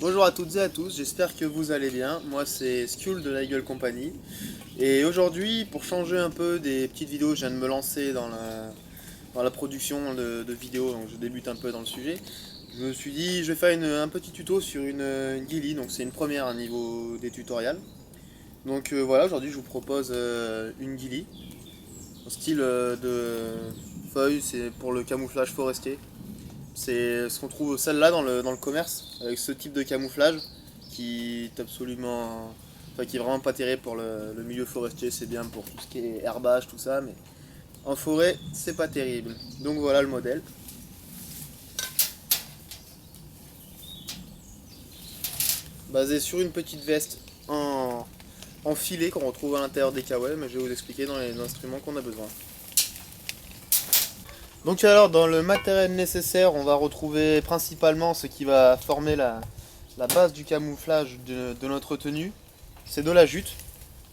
Bonjour à toutes et à tous, j'espère que vous allez bien. Moi c'est Skul de la Eagle Company. Et aujourd'hui, pour changer un peu des petites vidéos, je viens de me lancer dans la production de vidéos, donc je débute un peu dans le sujet. Je me suis dit, je vais faire un petit tuto sur une Gilly, donc c'est une première à niveau des tutoriels. Donc voilà, aujourd'hui je vous propose une Gilly, en style de feuille, c'est pour le camouflage forestier. C'est ce qu'on trouve celle-là dans le commerce, avec ce type de camouflage qui est absolument. Enfin, qui est vraiment pas terrible pour le milieu forestier, c'est bien pour tout ce qui est herbage, tout ça, mais en forêt, c'est pas terrible. Donc voilà le modèle. Basé sur une petite veste en filet qu'on retrouve à l'intérieur des kawaii, mais je vais vous expliquer dans les instruments qu'on a besoin. Donc alors, dans le matériel nécessaire, on va retrouver principalement ce qui va former la base du camouflage de notre tenue. C'est de la jute.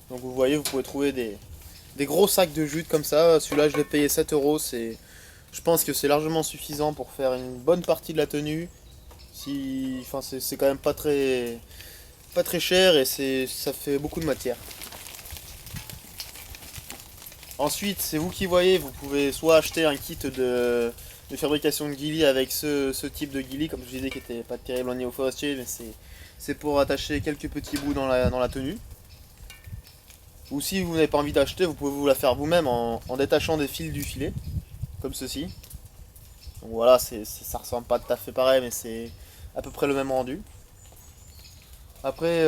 Donc vous voyez, vous pouvez trouver des gros sacs de jute comme ça. Celui-là, je l'ai payé 7 euros. Je pense que c'est largement suffisant pour faire une bonne partie de la tenue. Enfin, c'est quand même pas très cher et ça fait beaucoup de matière. Ensuite, c'est vous qui voyez, vous pouvez soit acheter un kit de fabrication de ghillie avec ce type de ghillie, comme je disais, qui n'était pas terrible en niveau forestier, mais c'est pour attacher quelques petits bouts dans la tenue. Ou si vous n'avez pas envie d'acheter, vous pouvez vous la faire vous-même en détachant des fils du filet, comme ceci. Donc voilà, ça ressemble pas tout à fait pareil, mais c'est à peu près le même rendu. Après,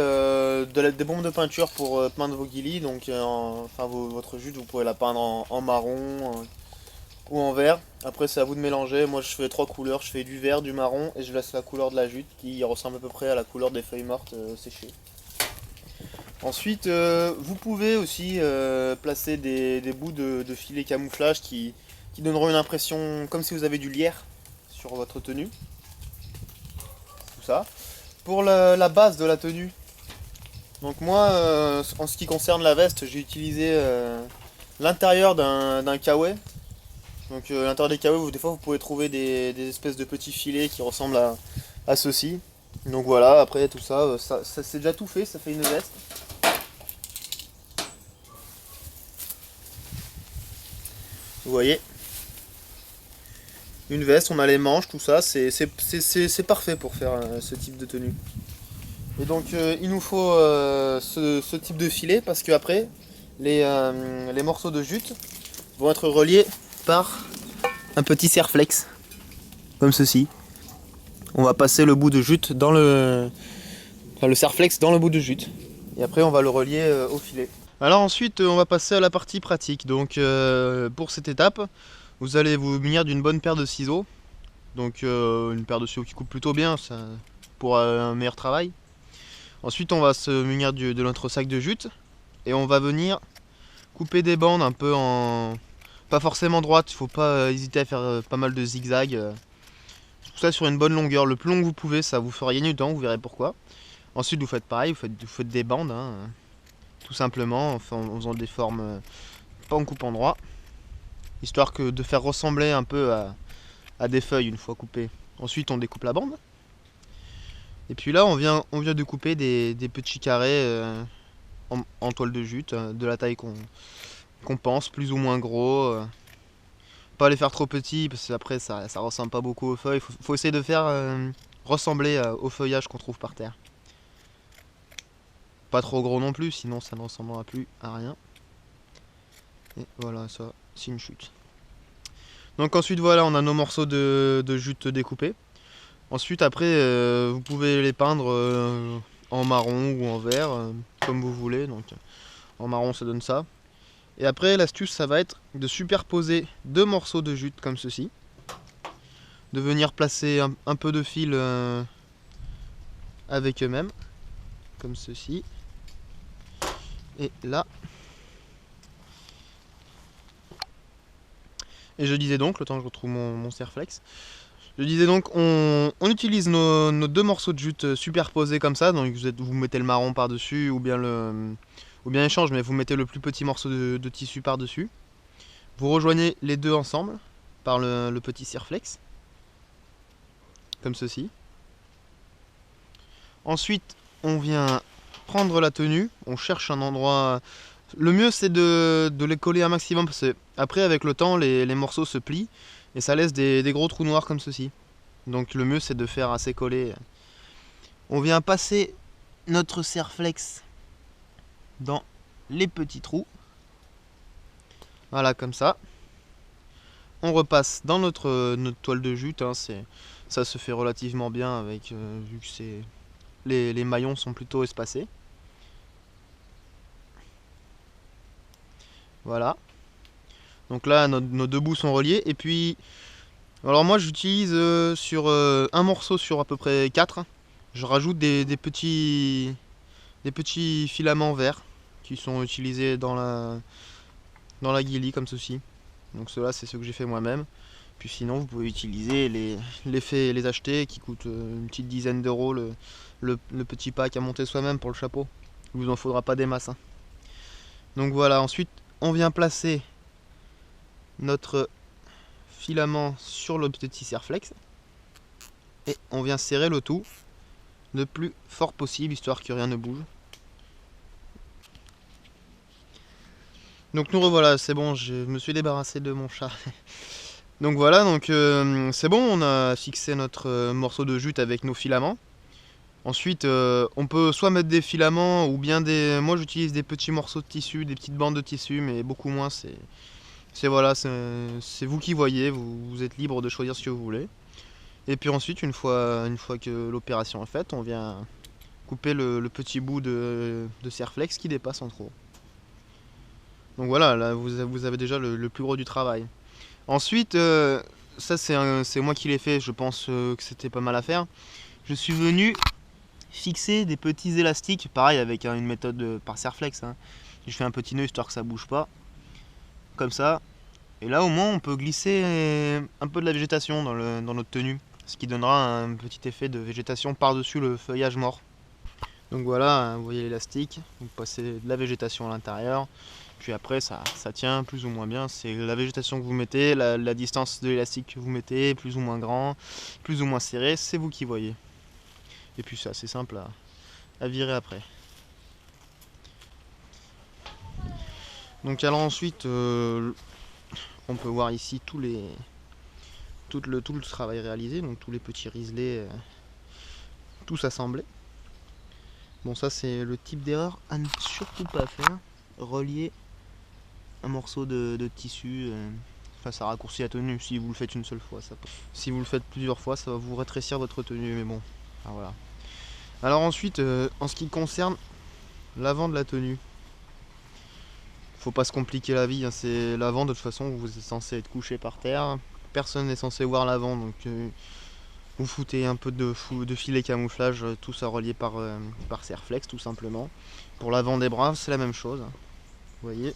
des bombes de peinture pour peindre vos ghillies, donc enfin votre jute, vous pouvez la peindre en marron ou en vert. Après, c'est à vous de mélanger. Moi, je fais trois couleurs, je fais du vert, du marron et je laisse la couleur de la jute qui ressemble à peu près à la couleur des feuilles mortes séchées. Ensuite, vous pouvez aussi placer des bouts de filet camouflage qui donneront une impression comme si vous avez du lierre sur votre tenue. Tout ça. Pour la base de la tenue, donc moi, en ce qui concerne la veste, j'ai utilisé l'intérieur d'un kawaii. Donc l'intérieur des kawaii, des fois vous pouvez trouver des espèces de petits filets qui ressemblent à ceci. Donc voilà, après tout ça, ça c'est déjà tout fait, ça fait une veste. Vous voyez, une veste, on a les manches, tout ça, c'est parfait pour faire ce type de tenue. Et donc il nous faut ce type de filet parce que après les morceaux de jute vont être reliés par un petit serre-flex, comme ceci. On va passer le bout de jute enfin, le serre-flex dans le bout de jute. Et après on va le relier au filet. Alors ensuite on va passer à la partie pratique. Donc pour cette étape, vous allez vous munir d'une bonne paire de ciseaux. Donc une paire de ciseaux qui coupe plutôt bien ça, pour un meilleur travail. Ensuite on va se munir de notre sac de jute. Et on va venir couper des bandes un peu en... Pas forcément droite, il ne faut pas hésiter à faire pas mal de zigzags. Tout ça sur une bonne longueur, le plus long que vous pouvez, ça vous fera gagner du temps, vous verrez pourquoi. Ensuite vous faites pareil, vous faites des bandes, hein, tout simplement, enfin, en faisant des formes, pas en coupant droit. Histoire que de faire ressembler un peu à des feuilles une fois coupées. Ensuite on découpe la bande. Et puis là on vient de couper des petits carrés en toile de jute, de la taille qu'on pense, plus ou moins gros. Pas les faire trop petits parce que après ça ressemble pas beaucoup aux feuilles. Faut essayer de faire ressembler au feuillage qu'on trouve par terre. Pas trop gros non plus, sinon ça ne ressemblera plus à rien. Et voilà, ça c'est une chute. Donc ensuite voilà, on a nos morceaux de jute découpés. Ensuite après vous pouvez les peindre en marron ou en vert, comme vous voulez. Donc en marron ça donne ça. Et après l'astuce ça va être de superposer deux morceaux de jute comme ceci. De venir placer un peu de fil avec eux-mêmes, comme ceci. Et là. Et je disais donc, le temps que je retrouve mon serre-flex, je disais donc, on utilise nos deux morceaux de jute superposés comme ça, donc vous mettez le marron par-dessus, ou bien échange, mais vous mettez le plus petit morceau de tissu par-dessus. Vous rejoignez les deux ensemble par le petit serre-flex, comme ceci. Ensuite, on vient prendre la tenue, on cherche un endroit. Le mieux c'est de les coller un maximum parce que après avec le temps les morceaux se plient et ça laisse des gros trous noirs comme ceci. Donc le mieux c'est de faire assez coller. On vient passer notre serre-flex dans les petits trous. Voilà comme ça. On repasse dans notre toile de jute, hein, ça se fait relativement bien avec vu que les maillons sont plutôt espacés. Voilà. Donc là nos deux bouts sont reliés et puis alors moi j'utilise sur un morceau sur à peu près 4. Je rajoute des petits filaments verts qui sont utilisés dans la guilie comme ceci. Donc cela c'est ce que j'ai fait moi-même. Puis sinon vous pouvez utiliser les acheter qui coûtent une petite dizaine d'euros le petit pack à monter soi-même pour le chapeau. Il vous en faudra pas des masses, hein. Donc voilà, ensuite on vient placer notre filament sur le petit serre-flex et on vient serrer le tout le plus fort possible histoire que rien ne bouge. Donc nous revoilà, c'est bon, je me suis débarrassé de mon chat. Donc voilà, donc c'est bon, on a fixé notre morceau de jute avec nos filaments. Ensuite, on peut soit mettre des filaments ou bien moi j'utilise des petits morceaux de tissu, des petites bandes de tissu, mais beaucoup moins. Voilà, c'est vous qui voyez, vous êtes libre de choisir ce que vous voulez. Et puis ensuite, une fois que l'opération est faite, on vient couper le petit bout de serre-flex qui dépasse en trop. Donc voilà, là vous avez déjà le plus gros du travail. Ensuite, ça c'est moi qui l'ai fait, je pense que c'était pas mal à faire. Je suis venu fixer des petits élastiques, pareil avec une méthode par serre-flex, hein. Je fais un petit nœud histoire que ça bouge pas, comme ça. Et là au moins on peut glisser un peu de la végétation dans notre tenue, ce qui donnera un petit effet de végétation par-dessus le feuillage mort. Donc voilà, vous voyez l'élastique, vous passez de la végétation à l'intérieur. Puis après ça tient plus ou moins bien, c'est la végétation que vous mettez, la distance de l'élastique que vous mettez, plus ou moins grand, plus ou moins serré, c'est vous qui voyez. Et puis c'est assez simple à virer après. Donc alors ensuite, on peut voir ici tout le travail réalisé, donc tous les petits riselets, tous assemblés. Bon ça c'est le type d'erreur à ne surtout pas faire, relier un morceau de tissu, enfin ça raccourcit la tenue si vous le faites une seule fois. Si vous le faites plusieurs fois, ça va vous rétrécir votre tenue, mais bon, voilà. Alors ensuite, en ce qui concerne l'avant de la tenue, faut pas se compliquer la vie, hein, c'est l'avant de toute façon, vous êtes censé être couché par terre, personne n'est censé voir l'avant, donc vous foutez un peu de filet camouflage, tout ça relié par serre-flex tout simplement. Pour l'avant des bras, c'est la même chose, vous voyez.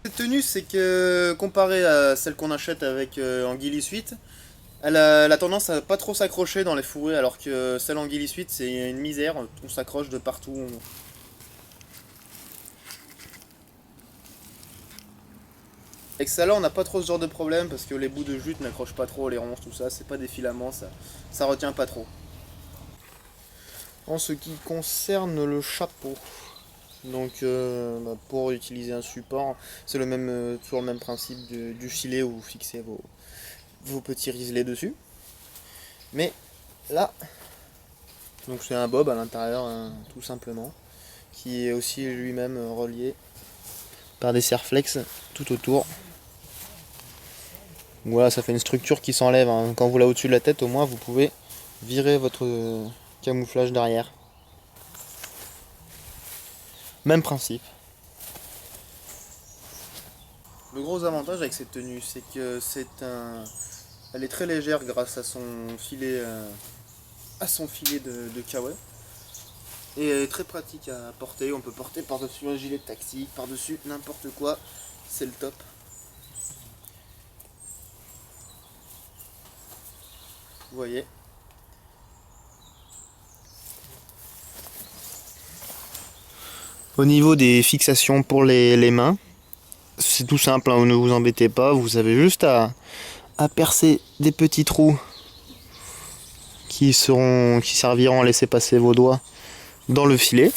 Cette tenue, c'est que comparée à celle qu'on achète avec Anguille Suite, elle a tendance à pas trop s'accrocher dans les fourrés, alors que celle Anguille Suite, c'est une misère, on s'accroche de partout. Avec ça là, on n'a pas trop ce genre de problème parce que les bouts de jute n'accrochent pas trop, les ronces, tout ça, c'est pas des filaments, ça retient pas trop. En ce qui concerne le chapeau, donc pour utiliser un support, c'est toujours le même principe du filet où vous fixez vos petits riselets dessus. Mais là, donc c'est un bob à l'intérieur, hein, tout simplement, qui est aussi lui-même relié par des serre-flex tout autour. Donc voilà, ça fait une structure qui s'enlève, hein. Quand vous l'avez au-dessus de la tête, au moins vous pouvez virer votre camouflage derrière. Même principe. Le gros avantage avec cette tenue, c'est que elle est très légère grâce à son filet, de kawaii. Et elle est très pratique à porter. On peut porter par-dessus un gilet de taxi, par-dessus n'importe quoi. C'est le top. Vous voyez. Au niveau des fixations pour les mains, c'est tout simple, hein, ne vous embêtez pas, vous avez juste à percer des petits trous qui serviront à laisser passer vos doigts dans le filet.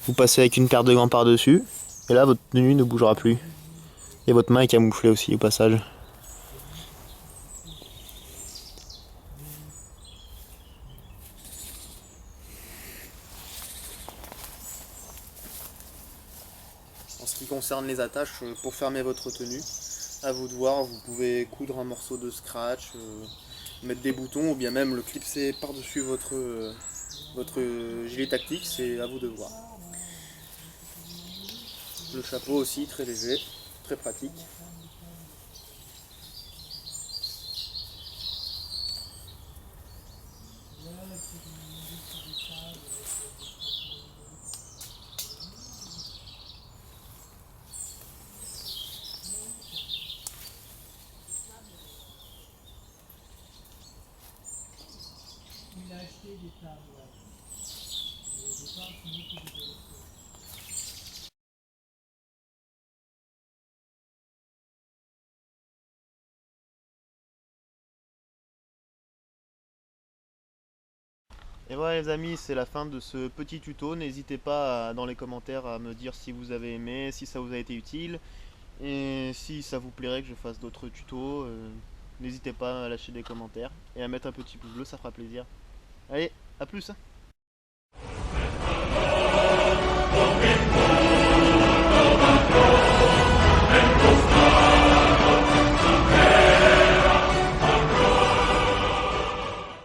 Vous passez avec une paire de gants par-dessus, et là votre tenue ne bougera plus. Et votre main est camouflée aussi au passage. En ce qui concerne les attaches, pour fermer votre tenue, à vous de voir, vous pouvez coudre un morceau de scratch, mettre des boutons ou bien même le clipser par-dessus votre gilet tactique, c'est à vous de voir. Le chapeau aussi, très léger, très pratique. Il a acheté des tables, ouais. Et au départ, c'est nous qui les avons fait. Et voilà les amis, c'est la fin de ce petit tuto. N'hésitez pas dans les commentaires à me dire si vous avez aimé, si ça vous a été utile. Et si ça vous plairait que je fasse d'autres tutos, n'hésitez pas à lâcher des commentaires et à mettre un petit pouce bleu, ça fera plaisir. Allez, à plus hein.